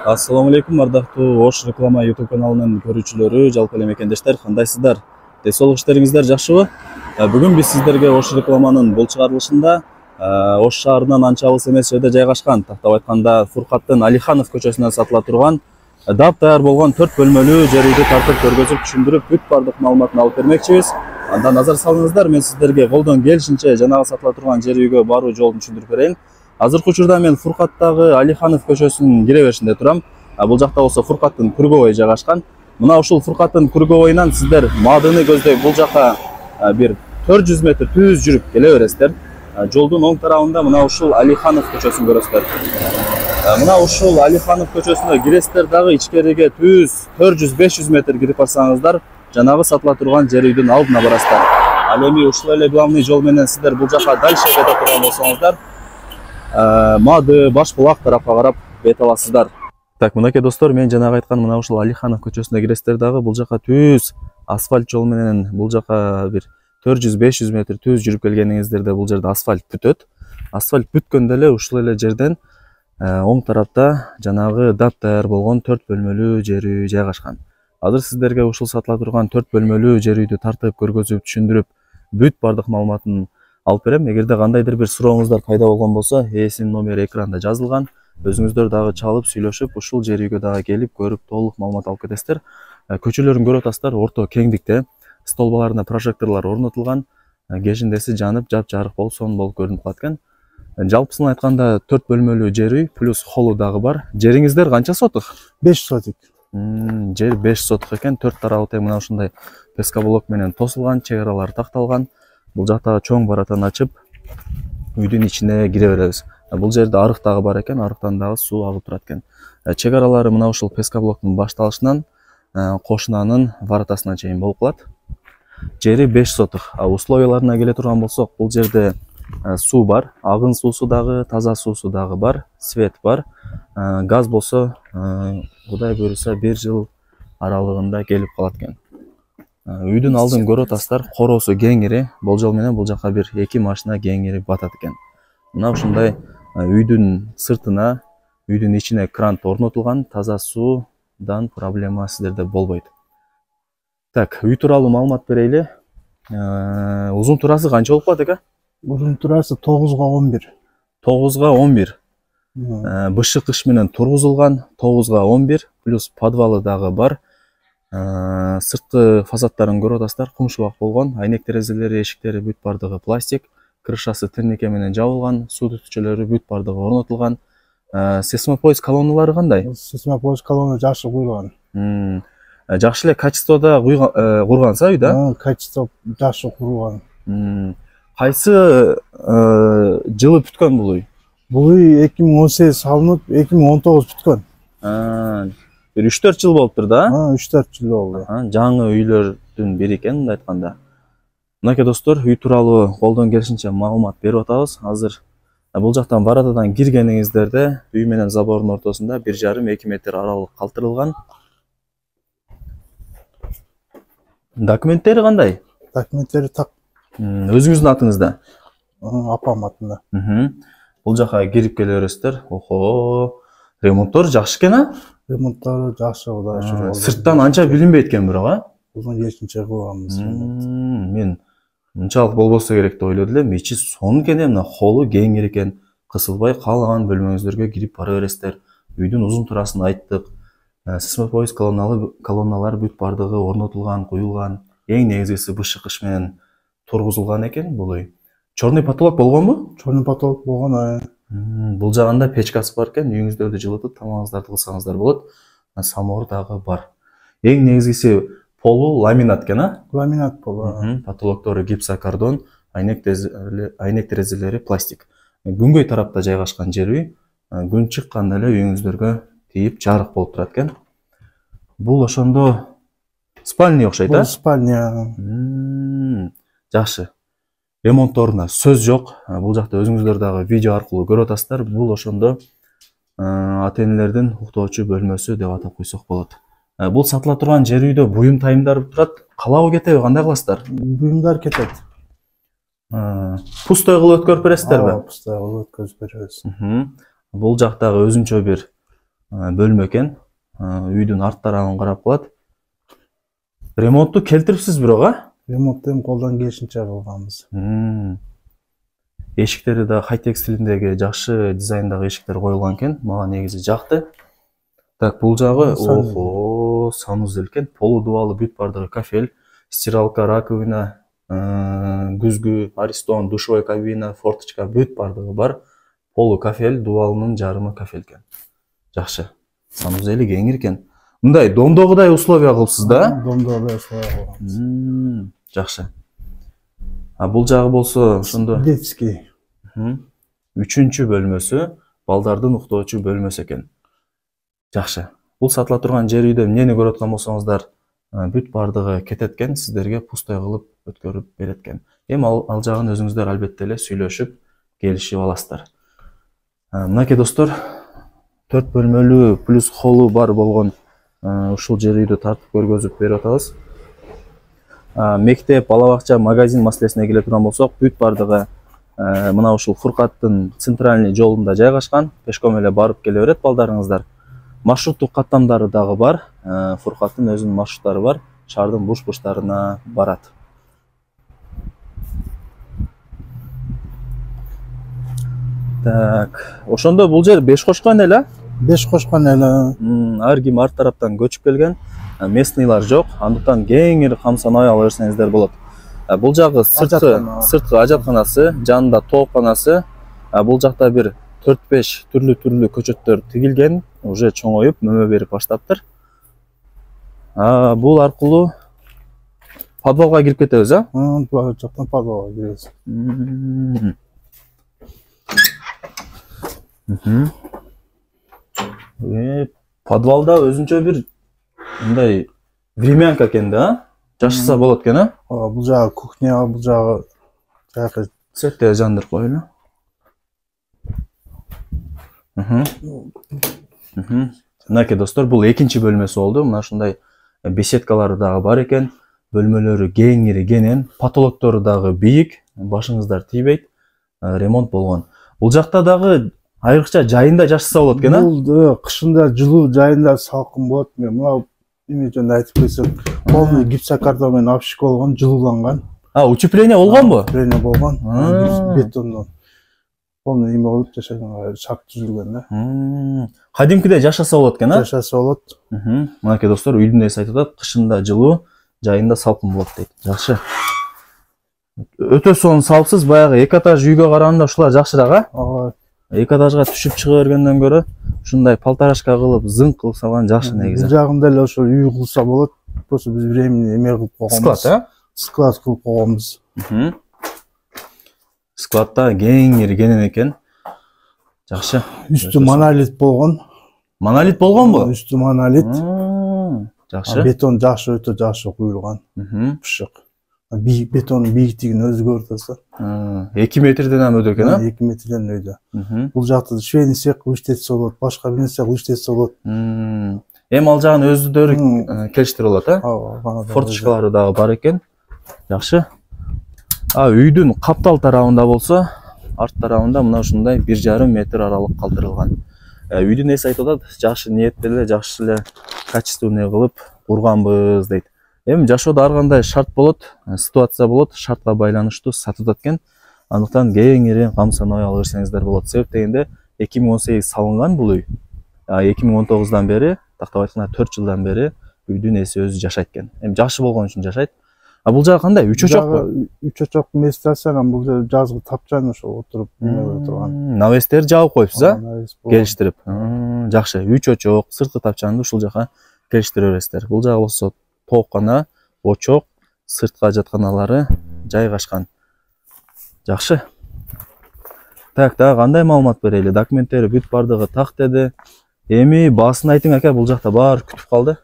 Ассаламу алейкум, ардактуу Ош реклама YouTube каналынын көрүүчүлөрү, жалпы эле мекендештер, кандайсыздар? Денсаулык иштериңиздер жакшыбы? Бүгүн биз сиздерге Ош рекламанын бул чыгарылышында Ош шаарынан анча алыс эмес жерде жайгашкан, тактап айтканда Фуркаттын Алиханов көчөсүнөн сатыла турган дап-даяр болгон 4 бөлмөлүү жер үйдү тартып көргөзүп, түшүндүрүп, бүт бардык маалыматын алып бермекчибиз. Анда назар салыңыздар, мен сиздерге колдон келишинче жанагы сатыла турган жер үйгө баруу жолун түшүндүрүп берейин. Азыркы учурда мен Фуркаттагы Алиханов көчөсүнүн кире беришинде турам. Бул жакта болсо Фуркаттын Круговой жайгашкан. Мына ушул Фуркаттын Круговойнан сиздер Мадыны көздөй бул жака бир 400 метр түз жүрүп келе бересиздер. Жолдун оң тарабында мына ушул Алиханов көчөсүн көрөсүздөр. Мына ушул Алиханов көчөсүнө киресиздер дагы ичкериге түз 400-500 метр кирип барсаңыздар, жанагы сатыла турган жер үйдүн алдына барасыздар. Ал эми ушул эле главный жол менен сиздер бул жака дальше кете турган болсоңуздар, Мады, Башбулак тарапка карап бет аласыздар. Так, мынакей достор, мен жанагы айткан мына ушул Алиханов көчөсүнө киресиздер дагы, бул жака түз асфальт жол менен бул жака бир 400-500 метр түз жүрүп келгениңиздерде бул жерде асфальт бүтөт. Асфальт бүткөндө эле ушул эле жерден оң тарапта жанагы дап-даяр болгон 4 бөлмөлүү жер үй жайгашкан. Азыр сиздерге ушул сатыла турган 4 бөлмөлүү жер үйдү тартып көргөзүп, түшүндүрүп, бүт бардык маалыматын алып берем. Эгерде кандайдыр бир сурооңуздар пайда болгон болсо, ээсинин номери экранда жазылган. Өзүңүздөр дагы чалып, сүйлөшүп, ушул жер үйгө дагы келип, көрүп, толук маалымат алып кетесиздер. Көчөлөрүн көрүп атасыздар, орто кеңдикте, столбаларына прожекторлор орнотулган, кежиндеси жанып, жап-жарык болуп, сонун болуп көрүнүп калат экен. Жалпысын айтканда 4 бөлмөлүү жер үй плюс холлу дагы бар. Жериңиздер канча сотук? 5 сотик. Жер 5 сотук экен. 4 тарабы тең мына ушундай пескоблок менен тосулган, чек аралары такталган. Бул жакта чоң баратан ачып, үйдүн ичине кире беребиз. Бул жерде арык дагы бар экен, арыктан дагы суу агып турат экен. Чек аралары мына ушул пескоблоктун башталышынан кошунанын воротасына чейин болуп калат. Жери 5 сотук. Условияларына келе турган болсок, бул жерде суу бар, агын суусу дагы, таза суусу дагы бар, свет бар. Газ болсо, Кудай буйруса 1 жыл аралыгында келип калат экен. Үйдүн алдын көрүп атасыздар, короосу кеңири, болжол менен бул жака бир 2 машина кеңири батат экен. Мына ушундай үйдүн сыртына, үйдүн ичине кран орнотулган, таза суудан проблема сиздерде болбойт. Так, үй тууралуу маалымат берейли. Узун турасы канча болуп калат экен? Uzun turası 9'ga 11. 9'ga 11. Бышык кыш менен тургузулган, 9'ga 11 плюс подвалы дагы бар. Сырткы фасадтарын көрүп атасыздар, кумшубак болгон, айнек терезелери, эшиктери бүт бардыгы пластик, крышасы тирнике менен жабылган, суу түтүкчөлөрү бүт бардыгы орнотулган. Сейсмопоиск колонналары кандай? Сейсмопоиск колонна жакшы куйулган. Жакшы эле качестводо курганса үй да? Качество жакшы курулган. Кайсы жылы бүткөн бул үй? Бул үй 2018 салынып, 2019 бүткөн. Бир 3-4 жыл болуптур да? 3-4 жыл болду. Жаңы үйлөрдүн бири экен мындай айтканда. Мынакей достор, үй тууралуу колдон келишинче маалымат берип атабыз. Азыр бул жактан баратадан киргениңиздерде үй менен забордун ортосунда 1,5-2 метр аралык калтырылган. Документтери кандай? Документтери так. Өзүңүздүн атыңызда? Апам атында. Бул жака кирип келе бересиздер. Охо, ремонттор жакшы экен, а? Ремонттары жакшы, Кудай шүгүр. Сырттан анча билинбейт экен бирок, а? Узун кечинче кылганбыз. Мен мынчалык болбосо керек деп ойлодум эле. Ичи сонун экен, мына холлу кеңири экен. Кысылбай каалаган бөлмөңүздөргө кирип бара бересиздер. Үйдүн узун турасын айттык. Сейсмопоиск колонналар бүт бардыгы орнотулган, куюлган. Эң негизгиси бышык кыш менен тургузулган экен бул үй. Чорный потолок болгонбу? Чорный потолок болгон. Бул жагында печкасы бар экен, үйүңүздөрдү жылытып, тамагыңыздарды кылсаңыздар болот. Самор дагы бар. Эң негизгиси полу ламинат экен, а? Ламинат полу. Потолоктору гипсокартон, айнек терезелери пластик. Күнгөй тарапта жайгашкан жер үй. Күн чыкканда эле үйүңүздөргө тийип жарык болуп турат экен. Бул ошондо спальня окшойт, а? Бул спальня. Жакшы. Ремонтторуна сөз жок. Бул жакта өзүңүздөр дагы видео аркылуу көрүп атасыздар. Бул ошондо ата-энелердин уктоочу бөлмөсү деп атап койсок болот. Бул сатыла турган жер үйдө буюм тайымдар турат. Калабы кетеби, кандай кыласыздар? Буюмдар кетет. Пустой кылып өткөрүп бересиздерби? Пустой кылып өткөрүп беребиз. Бул жактагы өзүнчө бир бөлмө экен. Үйдүн арт тарабын карап калат. Ремонтту келтирипсиз бирок, а? Ремонтты эми колдон келишинче кылганбыз. Эшиктери да хай-тек стилиндеги жакшы дизайндагы эшиктер коюлган экен. Мага негизи жакты. Так, бул жагы, охо, санузел экен. Полу дубалы бүт бардыгы кафель, стиралка, раковина, күзгү, аристон, душевой кабина, форточка бүт бардыгы бар. Полу кафель, дубалынын жарымы кафель экен. Жакшы. Санузели кеңир экен. Мындай домдогудай условия кылыпсыз да? Домдогудай условия кылганбыз. Жакшы. Бул жагы болсо ошондо детский. 3-чү бөлмөсү, балдардын уктоочу бөлмөсү экен. Жакшы. Бул сатыла турган жер үйдө эмнени көрүп аткан болсоңуздар, бүт бардыгы кетет экен, сиздерге пустой кылып өткөрүп берет экен. Эми ал жагын өзүңүздөр албетте эле сүйлөшүп, келишип аласыздар. Мынакей достор, 4 бөлмөлүү плюс холлу бар болгон ушул жер үйдү тартып көргөзүп берип атабыз. Мектеп, бала бакча, магазин маселесине келе турган болсок, бүт бардыгы мына ушул Фуркаттын центральный жолунда жайгашкан. Пешком эле барып келе берет балдарыңыздар. Маршруттук каттамдары дагы бар. Фуркаттын өзүнүн маршруттары бар. Шаардын буш-буштарына барат. Так, ошондо бул жер 5 кошкон эле? 5 кошкон эле. Ар ким ар тараптан көчүп келген. Местныйлар жок. Андыктан кеңири камсанабай ала берсеңиздер болот. Бул жагы сырткы ажатканасы, жанында тоопканасы. Бул жакта бир 4-5 түрлүү көчөттөр тигилген, уже чоңоюп, мөмө берип баштаптыр. Бул аркылуу подвалга кирип кетебиз, а? Бул жактан подвалга киребиз. Подвалда өзүнчө бир мындай времянка экен да, жашаса болот экен, а? Бул жагы кухня, бул жагы жакы цветте жандырып коелу. Мынакей достор, бул экинчи бөлмөсү болду. Мына ушундай беседкалары дагы бар экен. Бөлмөлөрү кеңири кенен, потолоктору дагы бийик, башыңыздар тийбейт. Ремонт болгон. Бул жакта дагы айрыкча жайында жашаса болот экен, а? Бул кышында жылуу, жайында салкын болот. Мына эме жөнүндө айтып койсом, полный гипсокартон менен обшивка болгон, жылууланган. Утепление болгонбу? Утепление болгон. Бетондон. Полный эме болуп жашаган, шарт түзүлгөн да. Кадимкидей жашаса болот экен, а? Жашаса болот. Мынакей достор, үйдүн ээси айтып атат, кышында жылуу, жайында салкын болот дейт. Жакшы. Өтө сонун салыпсыз, баягы 2 этаж үйгө караганда ушулар жакшыраак, а? 2 этажга түшүп чыга бергенден көрө, ушундай полторашка кылып, зың кылып салган жакшы негизи. Бул жагында эле ошо үй кылса болот. Просто биз времени эме кылып койгонбуз. Склад, а? Склад кылып койгонбуз. Складта кеңири кенен экен. Жакшы. Үстү монолит болгон. Монолит болгонбу? Үстү монолит. Жакшы. Бетон жакшы, өтө жакшы куюлган. Пышык. Бетондун бийиктигин өзгөртүп атса. 2 метрден ам өтө экен, а? 2 метрден өйдө. Бул жакта швейный цех иштетсе болот, башка бир нерсе иштетсе болот. Эми ал жагын өздөрү келиштирип алат, а? Форточкалары дагы бар экен. Жакшы. Үйдүн каптал тарабында болсо, арт тарабында мына ушундай 1,5 метр аралык калтырылган. Үйдүн ээси айтып атат, жакшы ниетте эле, жакшы эле качественный кылып курганбыз дейт. Эми жашоодо ар кандай шарт болот, ситуация болот, шартка байланыштуу сатып атат экен. Андыктан кеңири камсанабай ала берсеңиздер болот. Себеп дегенде 2018 салынган бул үй. 2019 бери, тактап айтканда 4 жылдан бери үйдүн ээси өзү жашайт экен. Эми жакшы болгон үчүн жашайт. Бул жагы кандай? 3 очокпу? 3 очок местациянан бул жазгы тапчан ошо отуруп неме турган. Навестер жабып коюпсуз, а? Келиштирип. Жакшы. 3 очок, сырткы тапчанды ушул жака келиштире бересиздер. Бул жагы болсо тооккана, очок, сырткы ажатканалары жайгашкан. Жакшы. Так, дагы кандай маалымат берели? Документтери бүт бардыгы так деди. Эми баасын айтың ака, бул жакта баары күтүп калды.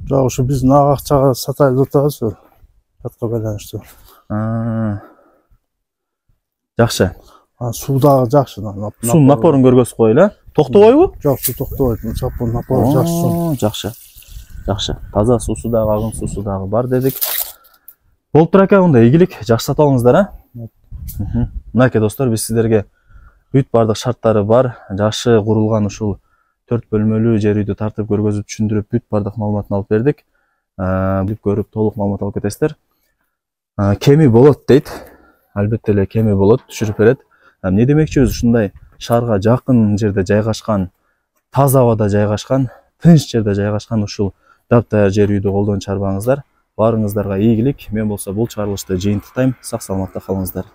Жок, ушу биздин акчага сатайлы атабыз. Шартка байланыштуу. Жакшы. Суу дагы жакшы. Суу напорун көргөзүп коелу, а? Токтобойбу? Жок, суу токтобойт. Чапон напору жакшы. Жакшы. Жакшы. Таза суусу дагы, агым суусу дагы бар дедик. Болуптур ака, онда ийгилик, жакшы сатып алыңыздар, а? Мынакей достор, биз сиздерге бүт бардык шарттары бар, жакшы курулган ушул 4 бөлмөлүү жер үйдү тартып көргөзүп түшүндүрүп бүт бардык маалыматын алып бердик. Бүт көрүп толук маалымат алып кетесиздер. Кеми болот дейт. Албетте эле кеми болот, түшүрүп берет. Эмне демекчибиз, ушундай шаарга жакын жерде жайгашкан, таза абада жайгашкан, тынч жерде жайгашкан ушул таптаяр жер үйдү колдон чарбаңыздар. Баарыңыздарга ийгилик. Мен болсо бул чыгарылышты жыйынтыктайм. Сак саламатта калыңыздар.